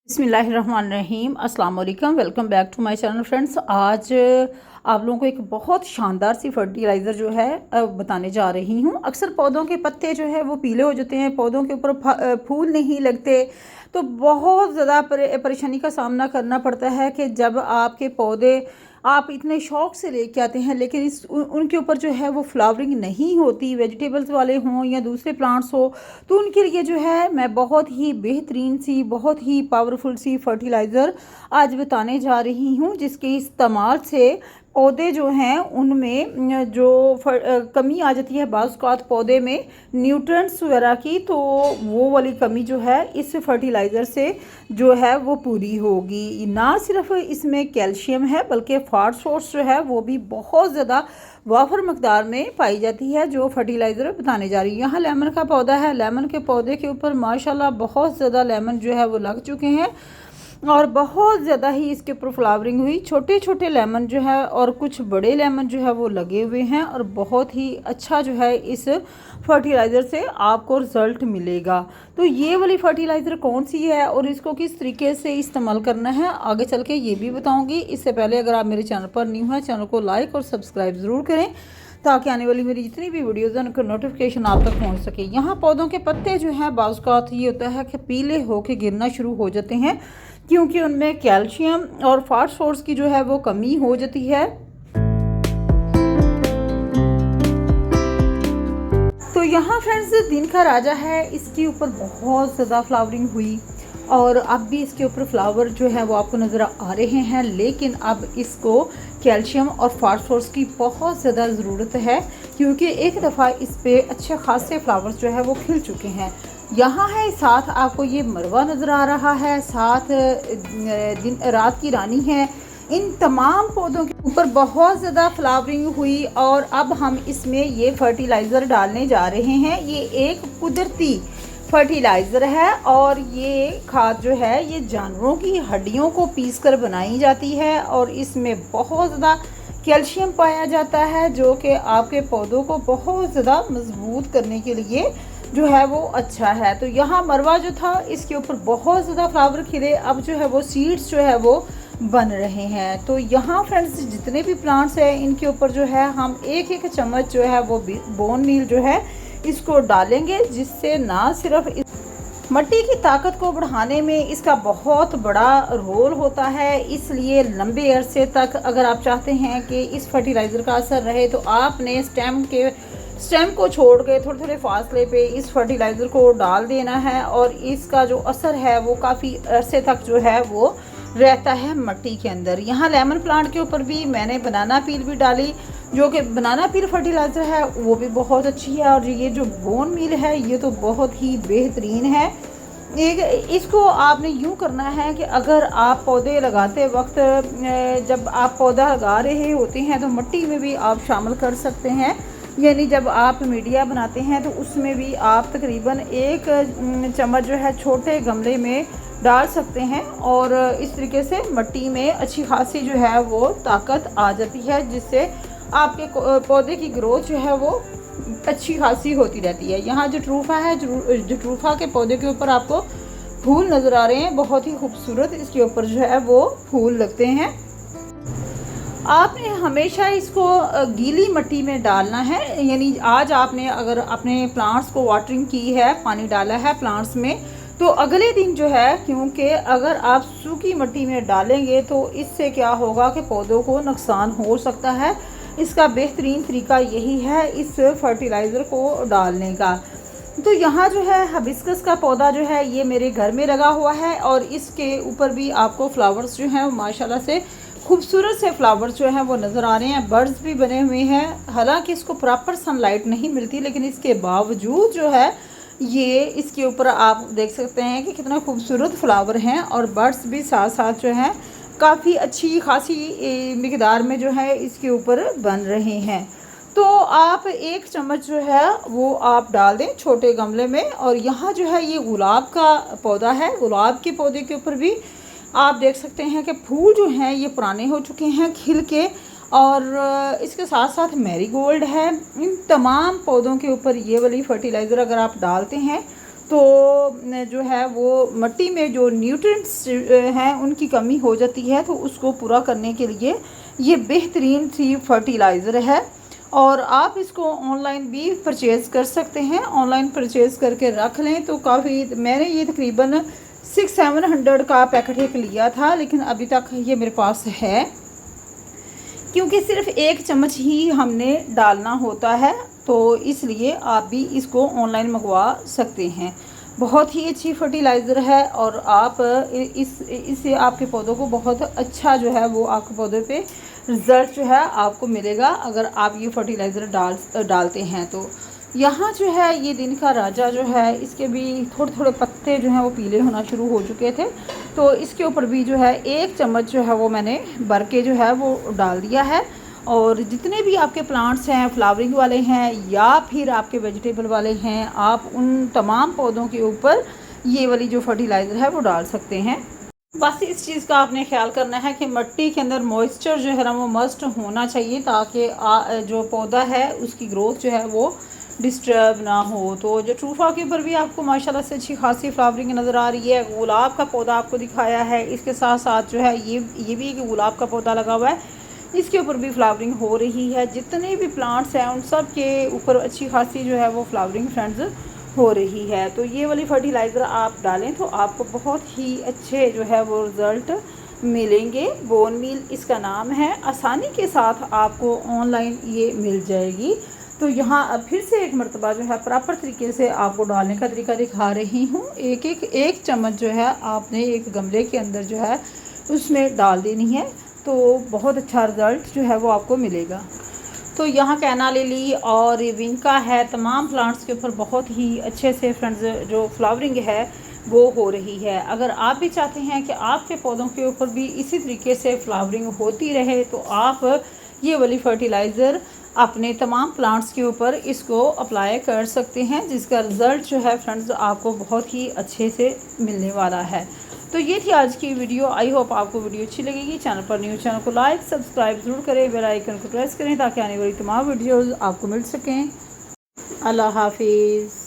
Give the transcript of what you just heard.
बिस्मिल्लाहिर्रहमानिर्रहीम अस्सलाम वालेकुम। Welcome back to my channel friends. आज आप लोगों को एक बहुत शानदार सी फर्टिलाइज़र जो है बताने जा रही हूँ। अक्सर पौधों के पत्ते जो है वो पीले हो जाते हैं, पौधों के ऊपर फूल नहीं लगते, तो बहुत ज़्यादा परेशानी का सामना करना पड़ता है कि जब आपके पौधे आप इतने शौक़ से लेके आते हैं लेकिन उनके ऊपर जो है वो फ्लावरिंग नहीं होती, वेजिटेबल्स वाले हों या दूसरे प्लांट्स हो, तो उनके लिए जो है मैं बहुत ही बेहतरीन सी, बहुत ही पावरफुल सी फर्टिलाइज़र आज बताने जा रही हूँ, जिसके इस्तेमाल से पौधे जो हैं उनमें जो कमी आ जाती है बाज़-औक़ात पौधे में न्यूट्रिएंट्स वगैरह की, तो वो वाली कमी जो है इस फर्टिलाइज़र से जो है वो पूरी होगी। ना सिर्फ इसमें कैल्शियम है बल्कि फास्फोरस जो है वो भी बहुत ज़्यादा वाफर मकदार में पाई जाती है, जो फर्टिलाइज़र बताने जा रही हूँ। यहाँ लेमन का पौधा है, लेमन के पौधे के ऊपर माशाल्लाह बहुत ज़्यादा लेमन जो है वो लग चुके हैं और बहुत ज़्यादा ही इसके ऊपर फ्लावरिंग हुई। छोटे छोटे लेमन जो है और कुछ बड़े लेमन जो है वो लगे हुए हैं और बहुत ही अच्छा जो है इस फर्टिलाइज़र से आपको रिज़ल्ट मिलेगा। तो ये वाली फर्टिलाइज़र कौन सी है और इसको किस तरीके से इस्तेमाल करना है आगे चल के ये भी बताऊंगी। इससे पहले अगर आप मेरे चैनल पर न्यू हैं, चैनल को लाइक और सब्सक्राइब ज़रूर करें ताकि आने वाली मेरी जितनी भी वीडियोज़ हैं उनका नोटिफिकेशन आप तक पहुंच सके। यहाँ पौधों के पत्ते जो हैं बाज़ औक़ात ये होता है कि पीले होके गिरना शुरू हो जाते हैं क्योंकि उनमें कैल्शियम और फास्फोरस की जो है वो कमी हो जाती है। तो यहाँ फ्रेंड्स दिन का राजा है, इसके ऊपर बहुत ज़्यादा फ्लावरिंग हुई और अब भी इसके ऊपर फ्लावर जो है वो आपको नज़र आ रहे हैं, लेकिन अब इसको कैल्शियम और फास्फोरस की बहुत ज़्यादा ज़रूरत है क्योंकि एक दफ़ा इस पर अच्छे खासे फ्लावर्स जो है वो खिल चुके हैं। यहाँ है साथ आपको ये मरवा नज़र आ रहा है, साथ दिन रात की रानी है। इन तमाम पौधों के ऊपर बहुत ज़्यादा फ्लावरिंग हुई और अब हम इसमें ये फर्टिलाइज़र डालने जा रहे हैं। ये एक कुदरती फर्टिलाइज़र है और ये खाद जो है ये जानवरों की हड्डियों को पीस कर बनाई जाती है और इसमें बहुत ज़्यादा कैल्शियम पाया जाता है जो कि आपके पौधों को बहुत ज़्यादा मजबूत करने के लिए जो है वो अच्छा है। तो यहाँ मरवा जो था इसके ऊपर बहुत ज़्यादा फ्लावर खिले, अब जो है वो सीड्स जो है वो बन रहे हैं। तो यहाँ फ्रेंड्स जितने भी प्लांट्स हैं इनके ऊपर जो है हम एक एक चम्मच जो है वो बोन मील जो है इसको डालेंगे, जिससे ना सिर्फ मिट्टी की ताकत को बढ़ाने में इसका बहुत बड़ा रोल होता है। इसलिए लंबे अरसे तक अगर आप चाहते हैं कि इस फर्टिलाइज़र का असर रहे तो आपने स्टेम को छोड़ के थोड़े थोड़े फासले पे इस फर्टिलाइज़र को डाल देना है और इसका जो असर है वो काफ़ी अरसे तक जो है वो रहता है मिट्टी के अंदर। यहाँ लेमन प्लांट के ऊपर भी मैंने बनाना पील भी डाली, जो कि बनाना पील फर्टिलाइज़र है वो भी बहुत अच्छी है और ये जो बोन मील है ये तो बहुत ही बेहतरीन है। इसको आपने यूँ करना है कि अगर आप पौधे लगाते वक्त जब आप पौधा लगा रहे होते हैं तो मिट्टी में भी आप शामिल कर सकते हैं, यानी जब आप मीडिया बनाते हैं तो उसमें भी आप तकरीबन एक चम्मच जो है छोटे गमले में डाल सकते हैं और इस तरीके से मिट्टी में अच्छी खासी जो है वो ताकत आ जाती है, जिससे आपके पौधे की ग्रोथ जो है वो अच्छी खासी होती रहती है। यहाँ जो ट्रूफा है, जो ट्रूफा के पौधे के ऊपर आपको फूल नज़र आ रहे हैं, बहुत ही खूबसूरत इसके ऊपर जो है वो फूल लगते हैं। आपने हमेशा इसको गीली मिट्टी में डालना है, यानी आज आपने अगर अपने प्लांट्स को वाटरिंग की है, पानी डाला है प्लांट्स में, तो अगले दिन जो है, क्योंकि अगर आप सूखी मिट्टी में डालेंगे तो इससे क्या होगा कि पौधों को नुकसान हो सकता है। इसका बेहतरीन तरीका यही है इस फर्टिलाइज़र को डालने का। तो यहाँ जो है हिबिस्कस का पौधा जो है ये मेरे घर में लगा हुआ है और इसके ऊपर भी आपको फ्लावर्स जो हैं माशाल्लाह से खूबसूरत से फ्लावर्स जो हैं वो नज़र आ रहे हैं, बर्ड्स भी बने हुए हैं। हालांकि इसको प्रॉपर सनलाइट नहीं मिलती, लेकिन इसके बावजूद जो है ये इसके ऊपर आप देख सकते हैं कि कितना खूबसूरत फ्लावर हैं और बर्ड्स भी साथ साथ जो हैं काफ़ी अच्छी खासी मिकदार में जो है इसके ऊपर बन रहे हैं। तो आप एक चम्मच जो है वो आप डाल दें छोटे गमले में। और यहाँ जो है ये गुलाब का पौधा है, गुलाब के पौधे के ऊपर भी आप देख सकते हैं कि फूल जो हैं ये पुराने हो चुके हैं खिल के, और इसके साथ साथ मैरीगोल्ड है। इन तमाम पौधों के ऊपर ये वाली फर्टिलाइज़र अगर आप डालते हैं तो जो है वो मिट्टी में जो न्यूट्रिएंट्स हैं उनकी कमी हो जाती है, तो उसको पूरा करने के लिए ये बेहतरीन सी फर्टिलाइज़र है। और आप इसको ऑनलाइन भी परचेज़ कर सकते हैं। ऑनलाइन परचेज़ करके रख लें तो काफ़ी, मैंने ये तकरीबन 600-700 का पैकेट एक लिया था, लेकिन अभी तक ये मेरे पास है, क्योंकि सिर्फ 1 चम्मच ही हमने डालना होता है, तो इसलिए आप भी इसको ऑनलाइन मंगवा सकते हैं। बहुत ही अच्छी फर्टिलाइज़र है और आप इससे आपके पौधों को बहुत अच्छा जो है वो आपके पौधे पे रिज़ल्ट जो है आपको मिलेगा, अगर आप ये फर्टिलाइज़र डालते हैं तो। यहाँ जो है ये दिन का राजा जो है, इसके भी थोड़े थोड़े पत्ते जो हैं वो पीले होना शुरू हो चुके थे, तो इसके ऊपर भी जो है 1 चम्मच जो है वो मैंने भर के जो है वो डाल दिया है। और जितने भी आपके प्लांट्स हैं फ्लावरिंग वाले हैं या फिर आपके वेजिटेबल वाले हैं, आप उन तमाम पौधों के ऊपर ये वाली जो फर्टिलाइज़र है वो डाल सकते हैं। बस इस चीज़ का आपने ख्याल करना है कि मिट्टी के अंदर मॉइस्चर जो है ना वो मस्ट होना चाहिए, ताकि जो पौधा है उसकी ग्रोथ जो है वो डिस्टर्ब ना हो। तो जो ट्रूफा के ऊपर भी आपको माशाल्लाह से अच्छी खासी फ्लावरिंग नज़र आ रही है। गुलाब का पौधा आपको दिखाया है, इसके साथ साथ जो है ये भी एक गुलाब का पौधा लगा हुआ है, इसके ऊपर भी फ्लावरिंग हो रही है। जितने भी प्लांट्स हैं उन सब के ऊपर अच्छी खासी जो है वो फ्लावरिंग फ्रेंड्स हो रही है। तो ये वाली फर्टिलाइज़र आप डालें तो आपको बहुत ही अच्छे जो है वो रिज़ल्ट मिलेंगे। बोन मील इसका नाम है, आसानी के साथ आपको ऑनलाइन ये मिल जाएगी। तो यहाँ अब फिर से एक मरतबा जो है प्रॉपर तरीके से आपको डालने का तरीका दिखा रही हूँ। एक चम्मच जो है आपने एक गमले के अंदर जो है उसमें डाल देनी है, तो बहुत अच्छा रिज़ल्ट जो है वो आपको मिलेगा। तो यहाँ कैना लिली और विंका है, तमाम प्लांट्स के ऊपर बहुत ही अच्छे से फ्रेंड्स जो फ्लावरिंग है वो हो रही है। अगर आप भी चाहते हैं कि आपके पौधों के ऊपर भी इसी तरीके से फ्लावरिंग होती रहे, तो आप ये वाली फर्टिलाइज़र अपने तमाम प्लांट्स के ऊपर इसको अप्लाई कर सकते हैं, जिसका रिज़ल्ट जो है फ्रेंड्स आपको बहुत ही अच्छे से मिलने वाला है। तो ये थी आज की वीडियो। आई होप आपको वीडियो अच्छी लगेगी। चैनल पर न्यू चैनल को लाइक सब्सक्राइब ज़रूर करें, बेल आइकन को प्रेस करें ताकि आने वाली तमाम वीडियोज़ आपको मिल सकें। अल्लाह हाफिज़।